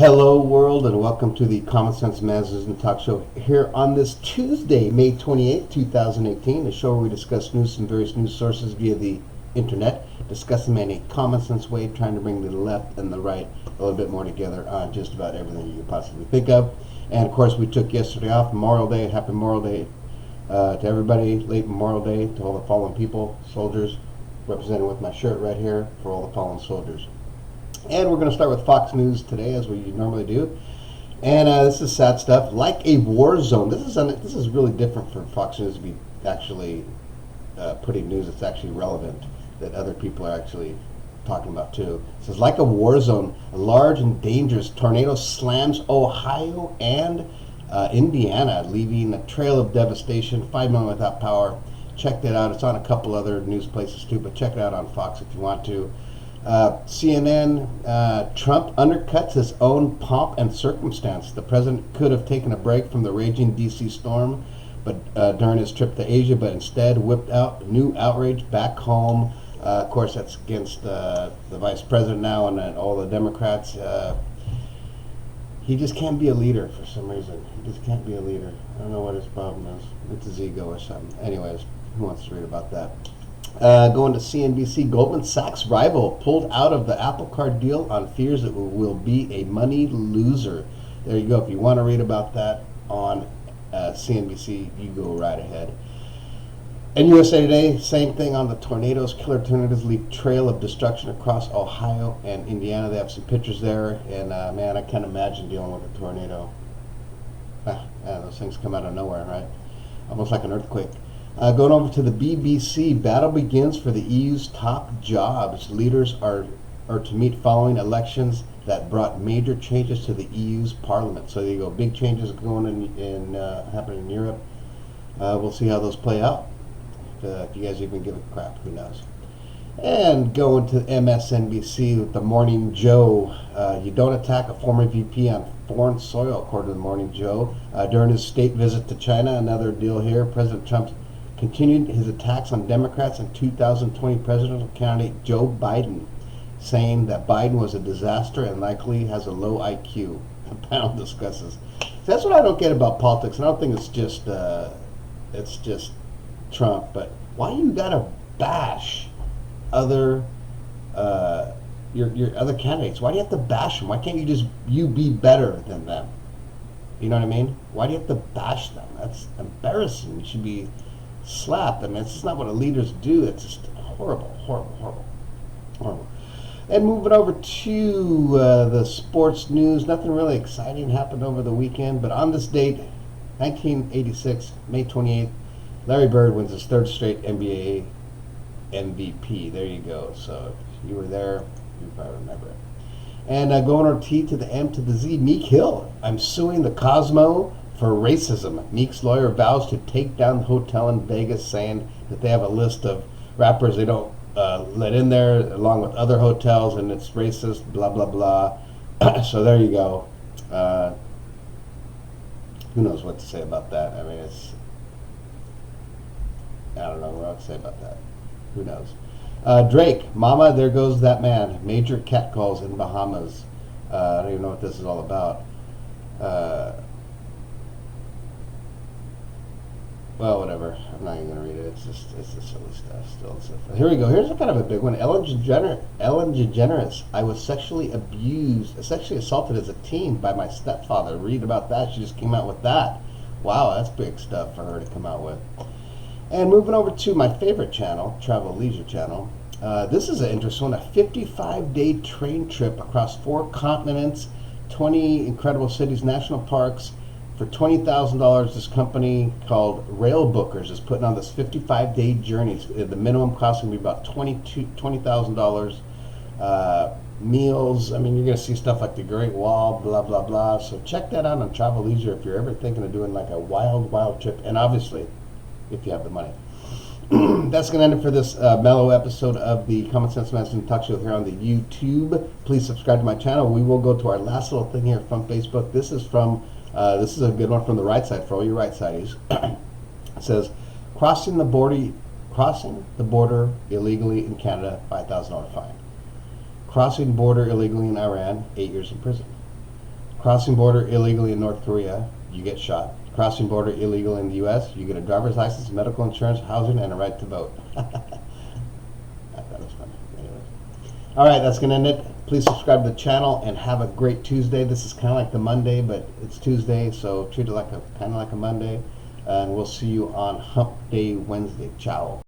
Hello world, and welcome to the Common Sense Management Talk Show here on this Tuesday, May 28th, 2018, a show where we discuss news from various news sources via the internet, discuss them in a common sense way, trying to bring the left and the right a little bit more together on just about everything you could possibly think of. And of course, we took yesterday off, Memorial Day. Happy Memorial Day to everybody, late Memorial Day to all the fallen people, soldiers, represented with my shirt right here for all the fallen soldiers. And we're going to start with Fox News today, as we normally do. And this is sad stuff, like a war zone. This is really different for Fox News to be actually putting news that's actually relevant, that other people are actually talking about too. It says, like a war zone, a large and dangerous tornado slams Ohio and Indiana, leaving a trail of devastation, 5 million without power. Check that out. It's on a couple other news places too, but check it out on Fox if you want to. CNN, Trump undercuts his own pomp and circumstance. The president could have taken a break from the raging D.C. storm but during his trip to Asia, but instead whipped out new outrage back home. Of course, that's against the vice president now and all the Democrats. He just can't be a leader for some reason. He just can't be a leader. I don't know what his problem is. It's his ego or something. Anyways, who wants to read about that? Going to CNBC, Goldman Sachs rival pulled out of the Apple Card deal on fears it will be a money loser. There you go. If you want to read about that on CNBC, you go right ahead. And USA Today, same thing on the tornadoes. Killer tornadoes leave trail of destruction across Ohio and Indiana. They have some pictures there, and man, I can't imagine dealing with a tornado. Those things come out of nowhere, right? Almost like an earthquake. Going over to the BBC, battle begins for the EU's top jobs. Leaders are to meet following elections that brought major changes to the EU's parliament. So there you go, big changes going in happening in Europe. We'll see how those play out. If you guys even give a crap, who knows? And going to MSNBC with the Morning Joe. You don't attack a former VP on foreign soil, according to the Morning Joe. During his state visit to China, another deal here, President Trump continued his attacks on Democrats and 2020 presidential candidate Joe Biden, saying that Biden was a disaster and likely has a low IQ. The panel discusses. So that's what I don't get about politics. I don't think it's just Trump, but why you gotta bash other your other candidates? Why do you have to bash them? Why can't you be better than them? You know what I mean? Why do you have to bash them? That's embarrassing. You should be slapped. I mean, it's just not what leaders do. It's just horrible. And moving over to the sports news, nothing really exciting happened over the weekend, but on this date, 1986, May 28th, Larry Bird wins his third straight NBA MVP. There you go. So if you were there, you probably remember it. And going over T to the M to the Z, Meek Hill. I'm suing the Cosmo for racism. Meek's lawyer vows to take down the hotel in Vegas, saying that they have a list of rappers they don't let in there, along with other hotels, and it's racist, blah, blah, blah. So there you go. Who knows what to say about that? I mean, I don't know what to say about that. Who knows? Drake, Mama, There Goes That Man. Major catcalls in Bahamas. I don't even know what this is all about. Well, whatever. I'm not even going to read it. It's just silly stuff still. So here we go. Here's a kind of a big one. Ellen DeGeneres. I was sexually assaulted as a teen by my stepfather. Read about that. She just came out with that. Wow, that's big stuff for her to come out with. And moving over to my favorite channel, Travel Leisure Channel. This is an interesting one. A 55-day train trip across 4 continents, 20 incredible cities, national parks. For $20,000, this company called Rail Bookers is putting on this 55-day journey. The minimum cost will be about $20,000. Meals, I mean, you're going to see stuff like the Great Wall, blah, blah, blah. So check that out on Travel Leisure if you're ever thinking of doing like a wild trip. And obviously, if you have the money. That's going to end it for this mellow episode of the Common Sense Management Talk Show here on the YouTube. Please subscribe to my channel. We will go to our last little thing here from Facebook. This is a good one from the right side for all you right sideys. It says, crossing the border illegally in Canada, $5,000 fine. Crossing border illegally in Iran, 8 years in prison. Crossing border illegally in North Korea, you get shot. Crossing border illegal in the U.S., you get a driver's license, medical insurance, housing, and a right to vote. I thought it was funny. Anyway. All right, that's going to end it. Please subscribe to the channel and have a great Tuesday. This is kind of like the Monday, but it's Tuesday, so treat it like kind of like a Monday. And we'll see you on Hump Day Wednesday. Ciao.